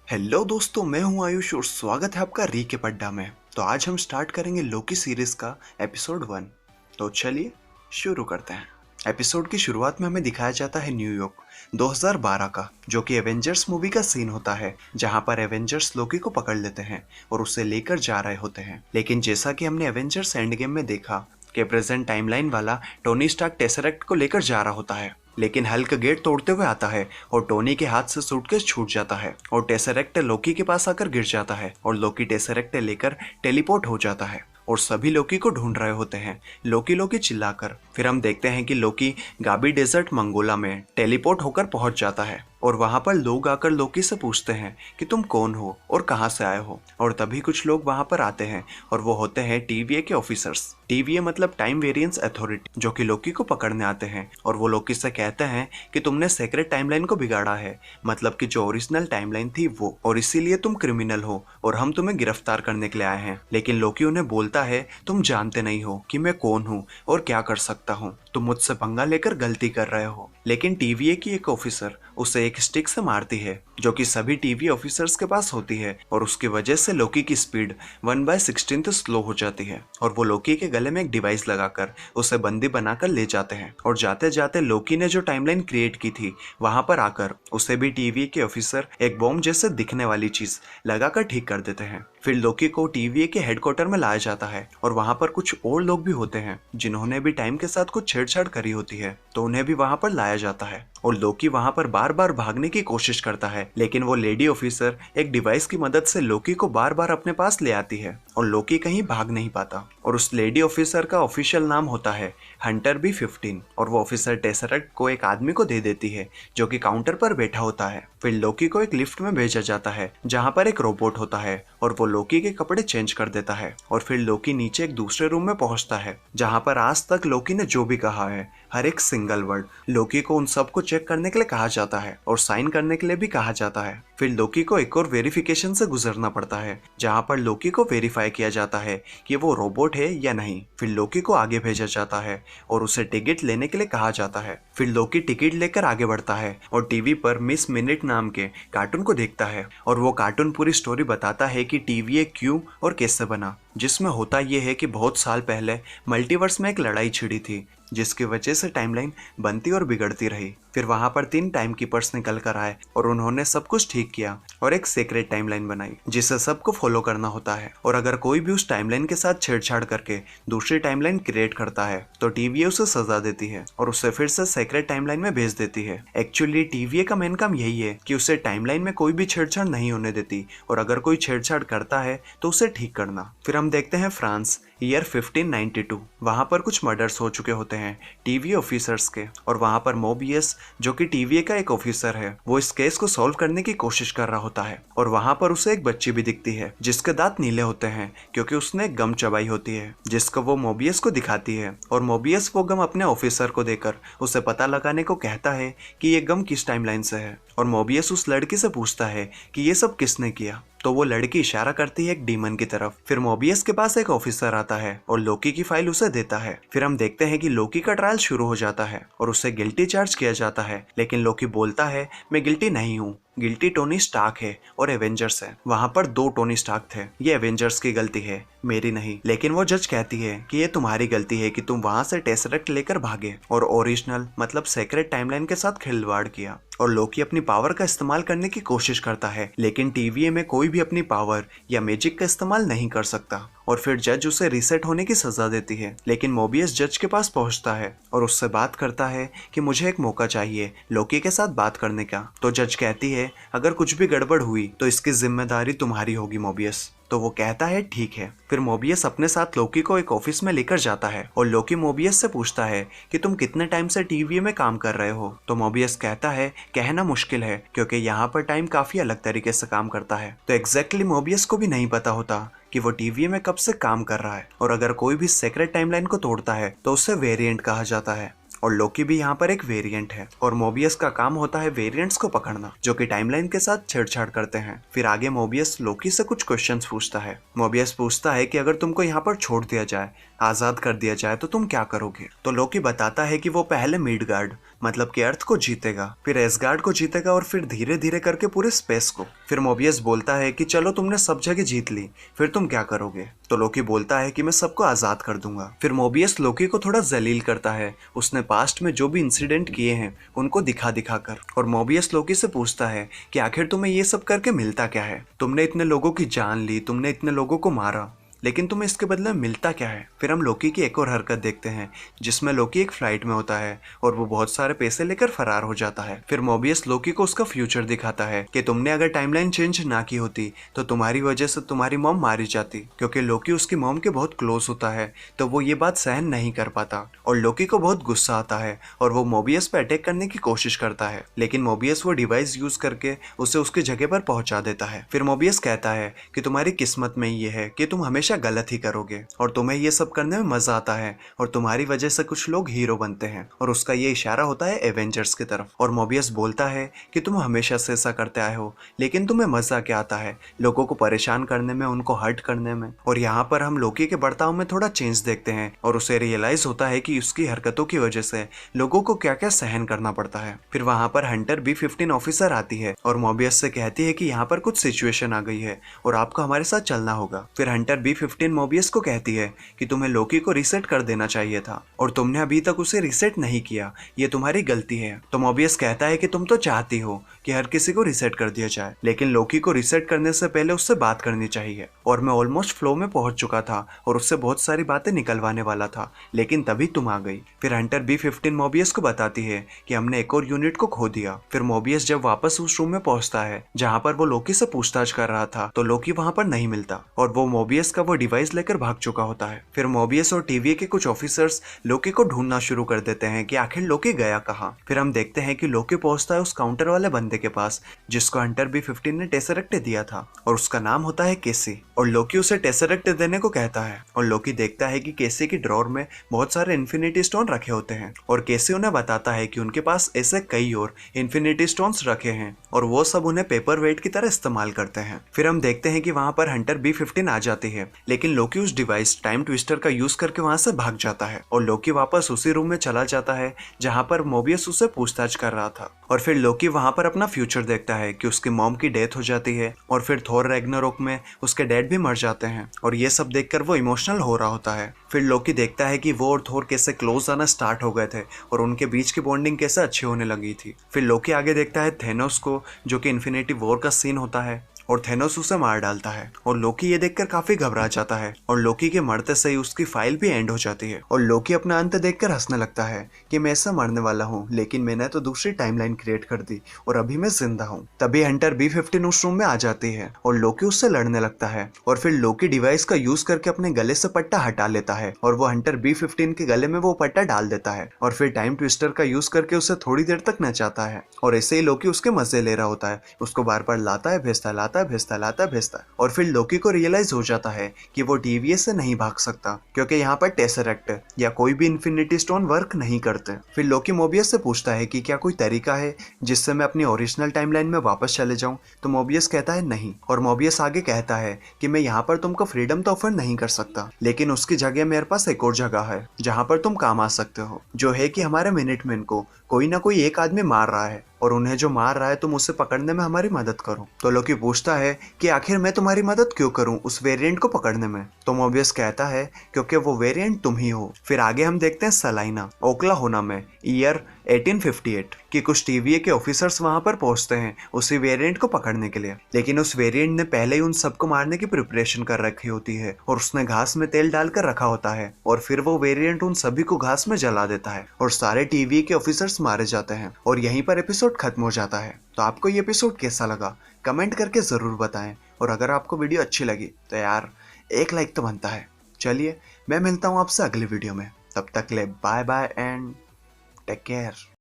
Hello दोस्तों, मैं हूं आयुष और स्वागत है आपका रीके पड्डा में। तो आज हम स्टार्ट करेंगे लोकी सीरीज का एपिसोड 1। तो चलिए शुरू करते हैं। एपिसोड की शुरुआत में हमें दिखाया जाता है न्यूयॉर्क 2012 का, जो कि एवेंजर्स मूवी का सीन होता है, जहां पर एवेंजर्स लोकी को पकड़ लेते हैं और उसे लेकर जा रहे होते हैं। लेकिन जैसा कि हमने एवेंजर्स एंड गेम में देखा कि प्रेजेंट टाइमलाइन वाला टोनी स्टार्क टेसरेक्ट को लेकर जा रहा होता है, लेकिन हल्क गेट तोड़ते हुए आता है और टोनी के हाथ से सूटकेस छूट जाता है और टेसरेक्ट लोकी के पास आकर गिर जाता है और लोकी टेसरेक्ट लेकर टेलीपोर्ट हो जाता है और सभी लोकी को ढूंढ रहे होते हैं, लोकी लोकी चिल्लाकर। फिर हम देखते हैं कि लोकी गाबी डेजर्ट मंगोला में टेलीपोर्ट होकर पहुंच जाता है और वहां पर लोग आकर लोकी से पूछते हैं कि तुम कौन हो और कहां से आए हो। और तभी कुछ लोग वहां पर आते हैं और वो होते हैं टीवीए के ऑफिसर्स। टीवीए मतलब टाइम वेरिएंस अथॉरिटी, जो कि लोकी को पकड़ने आते हैं और वो लोकी से कहते हैं कि तुमने सेक्रेट टाइमलाइन को बिगाड़ा है, मतलब कि जो ओरिजिनल टाइमलाइन थी वो, और इसीलिए तुम क्रिमिनल हो और हम तुम्हें गिरफ्तार करने के लिए आए हैं। लेकिन लोकी उन्हें बोलता है, तुम जानते नहीं हो कि मैं कौन हूँ और क्या कर सकता हूँ, तुम मुझसे पंगा लेकर गलती कर रहे हो। लेकिन टीवीए की एक ऑफिसर उसे एक स्टिक से मारती है, जो कि सभी टीवी ऑफिसर्स के पास होती है, और उसकी वजह से लोकी की स्पीड 1/16 स्लो हो जाती है और वो लोकी के गले में एक डिवाइस लगाकर उसे बंदी बनाकर ले जाते हैं। और जाते जाते लोकी ने जो टाइमलाइन क्रिएट की थी वहां पर आकर उसे भी टीवी के ऑफिसर एक बॉम्ब जैसे दिखने वाली चीज लगाकर ठीक कर देते हैं। फिर लोकी को टीवीए के हेडक्वार्टर में लाया जाता है और वहां पर कुछ और लोग भी होते हैं जिन्होंने भी टाइम के साथ कुछ छेड़छाड़ करी होती है, तो उन्हें भी वहां पर लाया जाता है। और लोकी वहां पर बार बार भागने की कोशिश करता है, लेकिन वो लेडी ऑफिसर एक डिवाइस की मदद से लोकी को बार बार अपने पास ले आती है और लोकी कहीं भाग नहीं पाता। और उस लेडी ऑफिसर का ऑफिशियल नाम होता है हंटर B-15 और वो ऑफिसर टेसरेक्ट को एक आदमी को दे देती है जो कि काउंटर पर बैठा होता है। फिर लोकी को एक लिफ्ट में भेजा जाता है जहां पर एक रोबोट होता है और वो लोकी के कपड़े चेंज कर देता है। और फिर लोकी नीचे एक दूसरे रूम में पहुंचता है जहां पर आज तक लोकी ने जो भी कहा है, हर एक सिंगल वर्ड, लोकी को उन सबको चेक करने के लिए कहा जाता है और साइन करने के लिए भी कहा जाता है। फिर लोकी को एक और वेरिफिकेशन से गुजरना पड़ता है जहां पर लोकी को वेरीफाई किया जाता है कि वो रोबोट है या नहीं। फिर लोकी को आगे भेजा जाता है और उसे टिकट लेने के लिए कहा जाता है। फिर लोकी टिकट लेकर आगे बढ़ता है और टीवी पर मिस मिनट नाम के कार्टून को देखता है और वो कार्टून पूरी स्टोरी बताता है कि टीवी क्यों और कैसे बना, जिसमें होता यह है कि बहुत साल पहले मल्टीवर्स में एक लड़ाई छिड़ी थी जिसकी वजह से टाइमलाइन बनती और बिगड़ती रही। फिर वहां पर 3 टाइम कीपर्स निकल कर आए और उन्होंने सब कुछ ठीक किया और एक सीक्रेट टाइमलाइन बनाई जिसे सबको फॉलो करना होता है। और अगर कोई भी उस टाइमलाइन के साथ छेड़छाड़ करके दूसरी टाइमलाइन क्रिएट करता है तो टीवीए उसे सजा देती है और उसे फिर से सीक्रेट टाइमलाइन में भेज देती है। एक्चुअली टीवीए का मेन काम यही है कि उसे टाइमलाइन में कोई भी छेड़छाड़ नहीं होने देती और अगर कोई छेड़छाड़ करता है तो उसे ठीक करना। फिर हम देखते हैं फ्रांस, ईयर 1592। वहां पर कुछ मर्डर्स हो चुके होते हैं टीवी ऑफिसर्स के और वहां पर मोबियस, जो कि टीवीए का एक ऑफिसर है, वो इस केस को सॉल्व करने की कोशिश कर रहा होता है। और वहां पर उसे एक बच्ची भी दिखती है जिसके दांत नीले होते हैं क्योंकि उसने गम चबाई होती है, जिसको वो मोबियस को दिखाती है। और मोबियस वो गम अपने ऑफिसर को देकर उसे पता लगाने को कहता है कि ये गम किस टाइमलाइन से है। और मोबियस उस लड़की से पूछता है कि ये सब किसने किया, तो वो लड़की इशारा करती है एक डीमन की तरफ। फिर मोबियस के पास एक ऑफिसर आता है और लोकी की फाइल उसे देता है। फिर हम देखते हैं कि लोकी का ट्रायल शुरू हो जाता है और उसे गिल्टी चार्ज किया जाता है, लेकिन लोकी बोलता है मैं गिल्टी नहीं हूँ, गिल्टी टोनी स्टार्क है और एवेंजर्स है। वहां पर 2 टोनी स्टार्क थे, ये एवेंजर्स की गलती है, मेरी नहीं। लेकिन वो जज कहती है कि ये तुम्हारी गलती है कि तुम वहां से टेसरेक्ट लेकर भागे और ओरिजिनल मतलब सेक्रेट टाइमलाइन के साथ खिलवाड़ किया। और लोकी अपनी पावर का इस्तेमाल करने की कोशिश करता है, लेकिन टीवीए में कोई भी अपनी पावर या मैजिक का इस्तेमाल नहीं कर सकता। और फिर जज उसे रीसेट होने की सजा देती है, लेकिन मोबियस जज के पास पहुंचता है और उससे बात करता है कि मुझे एक मौका चाहिए लोकी के साथ बात करने का। तो जज कहती है अगर कुछ भी गड़बड़ हुई तो इसकी जिम्मेदारी तुम्हारी होगी मोबियस। तो वो कहता है ठीक है। फिर मोबियस अपने साथ लोकी को एक ऑफिस में लेकर जाता है और लोकी मोबियस से पूछता है कि तुम कितने टाइम से टीवी में काम कर रहे हो। तो मोबियस कहता है कहना मुश्किल है क्योंकि यहाँ पर टाइम काफी अलग तरीके से काम करता है। तो एग्जैक्टली मोबियस को भी नहीं पता होता कि वो टीवी में कब से काम कर रहा है। और अगर कोई भी सेक्रेट टाइमलाइन को तोड़ता है तो उसे वेरिएंट कहा जाता है और लोकी भी यहाँ पर एक वेरिएंट है और मोबियस का काम होता है वेरिएंट्स को पकड़ना जो कि टाइमलाइन के साथ छेड़छाड़ करते हैं। फिर आगे मोबियस लोकी से कुछ क्वेश्चंस पूछता है। मोबियस पूछता है कि अगर तुमको यहाँ पर छोड़ दिया जाए, आजाद कर दिया जाए तो तुम क्या करोगे। तो लोकी बताता है कि वो पहले मिडगार्ड मतलब कि अर्थ को जीतेगा, फिर एसगार्ड को जीतेगा और फिर धीरे धीरे करके पूरे स्पेस को। फिर मोबियस बोलता है कि चलो तुमने सब जगह जीत ली, फिर तुम क्या करोगे? तो लोकी बोलता है कि मैं सबको आजाद कर दूंगा। फिर मोबियस लोकी को थोड़ा जलील करता है, उसने पास्ट में जो भी इंसिडेंट किए हैं उनको दिखा दिखा कर। और मोबियस लोकी से पूछता है कि आखिर तुम्हें ये सब करके मिलता क्या है? तुमने इतने लोगों की जान ली, तुमने इतने लोगों को मारा, लेकिन तुम्हें इसके बदले में मिलता क्या है? फिर हम लोकी की एक और हरकत देखते हैं जिसमें लोकी एक फ्लाइट में होता है और वो बहुत सारे पैसे लेकर फरार हो जाता है। फिर मोबियस लोकी को उसका फ्यूचर दिखाता है कि तुमने अगर टाइमलाइन चेंज ना की होती तो तुम्हारी वजह से तुम्हारी मॉम मारी जाती, क्योंकि लोकी उसकी मॉम के बहुत क्लोज होता है तो वो ये बात सहन नहीं कर पाता और लोकी को बहुत गुस्सा आता है और वो मोबियस पे अटैक करने की कोशिश करता है, लेकिन मोबियस वो डिवाइस यूज करके उसे उसकी जगह पर पहुंचा देता है। फिर मोबियस कहता है कि तुम्हारी किस्मत में ये है कि तुम हमेशा गलत ही करोगे और तुम्हें ये सब करने में मजा आता है और तुम्हारी वजह से कुछ लोग हीरो बनते हैं, और उसका ये इशारा होता है एवेंजर्स की तरफ। और मोबियस बोलता है कि तुम हमेशा से ऐसा करते आए हो, लेकिन तुम्हें मजा क्या आता है लोगों को परेशान करने में, उनको हर्ट करने में। और यहाँ पर हम लोकी के बर्ताव में थोड़ा चेंज देखते हैं और उसे रियलाइज होता है कि उसकी हरकतों की वजह से लोगों को क्या क्या सहन करना पड़ता है। फिर वहां पर हंटर B-15 ऑफिसर आती है और मोबियस से कहती है कि यहाँ पर कुछ सिचुएशन आ गई है और आपको हमारे साथ चलना होगा। फिर हंटर B-15 मोबियस को कहती है कि तुम्हें लोकी को रीसेट कर देना चाहिए था और तुमने अभी तक उसे रीसेट नहीं किया, ये तुम्हारी गलती है। तो मोबियस कहता है कि तुम तो चाहती हो कि हर किसी को रीसेट कर दिया जाए, लेकिन लोकी को रीसेट करने से पहले उससे बात करनी चाहिए, और मैं ऑलमोस्ट फ्लो में पहुंच चुका था और उससे बहुत सारी बातें निकलवाने वाला था, लेकिन तभी तुम आ गई। फिर हंटर B-15 मोबियस को बताती है कि हमने एक और यूनिट को खो दिया। फिर मोबियस जब वापस उस रूम में पहुंचता है जहां पर वो लोकी से पूछताछ कर रहा था तो लोकी वहां पर नहीं मिलता और वो मोबियस का वो डिवाइस लेकर भाग चुका होता है। फिर मोबियस और TVA के कुछ ऑफिसर्स लोकी को ढूंढना शुरू कर देते हैं कि आखिर लोकी गया कहाँ। फिर हम देखते हैं कि लोकी पहुंचता है उस काउंटर वाले बंदे के पास जिसको हंटर B-15 ने टेसरेक्ट दिया था और उसका नाम होता है केसी, और लोकी उसे टेसरेक्ट देने को कहता है और लोकी देखता है कि केसी की ड्रॉर में बहुत सारे इन्फिनिटी स्टोन रखे होते हैं और केसी उन्हें बताता है कि उनके पास ऐसे कई और इन्फिनिटी स्टोन्स रखे हैं और वो सब उन्हें पेपर वेट की तरह इस्तेमाल करते हैं। फिर हम देखते हैं कि वहां पर हंटर B-15 आ जाती है, लेकिन लोकी उस डिवाइस टाइम ट्विस्टर का यूज करके वहां से भाग जाता है और लोकी वापस उसी रूम में चला जाता है जहां पर मोबियस उससे पूछताछ कर रहा था। और फिर लोकी वहां पर अपना फ्यूचर देखता है कि उसकी मॉम की डेथ हो जाती है और फिर थोर रैग्नारोक में उसके डैड भी मर जाते हैं और ये सब देखकर वो इमोशनल हो रहा होता है। फिर लोकी देखता है कि वो और थोर कैसे क्लोज आना स्टार्ट हो गए थे और उनके बीच की बॉन्डिंग कैसे अच्छी होने लगी थी। फिर लोकी आगे देखता है थेनोस को, जो कि इन्फिनिटी वॉर का सीन होता है, और थेनोस उसे मार डालता है और लोकी ये देखकर काफी घबरा जाता है और लोकी के मरते से ही उसकी फाइल भी एंड हो जाती है और लोकी अपना अंत देखकर हंसने लगता है कि मैं ऐसा मरने वाला हूँ, लेकिन मैंने तो दूसरी टाइमलाइन क्रिएट कर दी और अभी मैं जिंदा हूँ। तभी हंटर B-15 उस रूम में आ जाती है और लोकी उससे लड़ने लगता है और फिर लोकी डिवाइस का यूज करके अपने गले से पट्टा हटा लेता है और वो हंटर B-15 के गले में वो पट्टा डाल देता है और फिर टाइम ट्विस्टर का यूज करके उसे थोड़ी देर तक नचाता है और ऐसे ही लोकी उसके मजे ले रहा होता है, उसको बार बार लाता है भेजता है, लाता है भेजता है, लाता है भेजता है। और फिर लोकी को रियलाइज हो जाता है कि वो TVA से नहीं भाग सकता क्योंकि यहाँ पर टेसरेक्ट या कोई भी इन्फिनिटी स्टोन वर्क नहीं करते। फिर लोकी मोबियस से पूछता है कि क्या कोई तरीका है जिससे मैं अपनी ओरिजिनल टाइमलाइन में वापस चले जाऊं, तो मोबियस कहता है नहीं, और मोबियस आगे कहता है कि मैं यहाँ पर तुमको फ्रीडम तो ऑफर नहीं कर सकता, लेकिन उसकी जगह मेरे पास एक और जगह है जहाँ पर तुम काम आ सकते हो, जो है कि हमारे मिनटमैन को कोई ना कोई एक आदमी मार रहा है और उन्हें जो मार रहा है तुम उसे पकड़ने में हमारी मदद करो। तो लोकी पूछता है कि आखिर मैं तुम्हारी मदद क्यों करूं उस वेरिएंट को पकड़ने में, तो मोबियस कहता है क्योंकि वो वेरिएंट तुम ही हो। फिर आगे हम देखते हैं सलाइना, ओक्लाहोना में ईयर 1858 कि कुछ TVA के ऑफिसर्स वहां पर पहुंचते हैं उसी वेरिएंट को पकड़ने के लिए, लेकिन उस वेरिएंट ने पहले ही उन सबको मारने की प्रिपरेशन कर रखी होती है और उसने घास में तेल डालकर रखा होता है और फिर वो वेरिएंट उन सभी को घास में जला देता है और सारे TVA के ऑफिसर्स मारे जाते हैं और यहीं पर एपिसोड खत्म हो जाता है। तो आपको ये एपिसोड कैसा लगा कमेंट करके जरूर बताएं, और अगर आपको वीडियो अच्छी लगी तो यार एक लाइक तो बनता है। चलिए मैं मिलता हूँ आपसे अगले वीडियो में, तब तक ले bye bye and take care.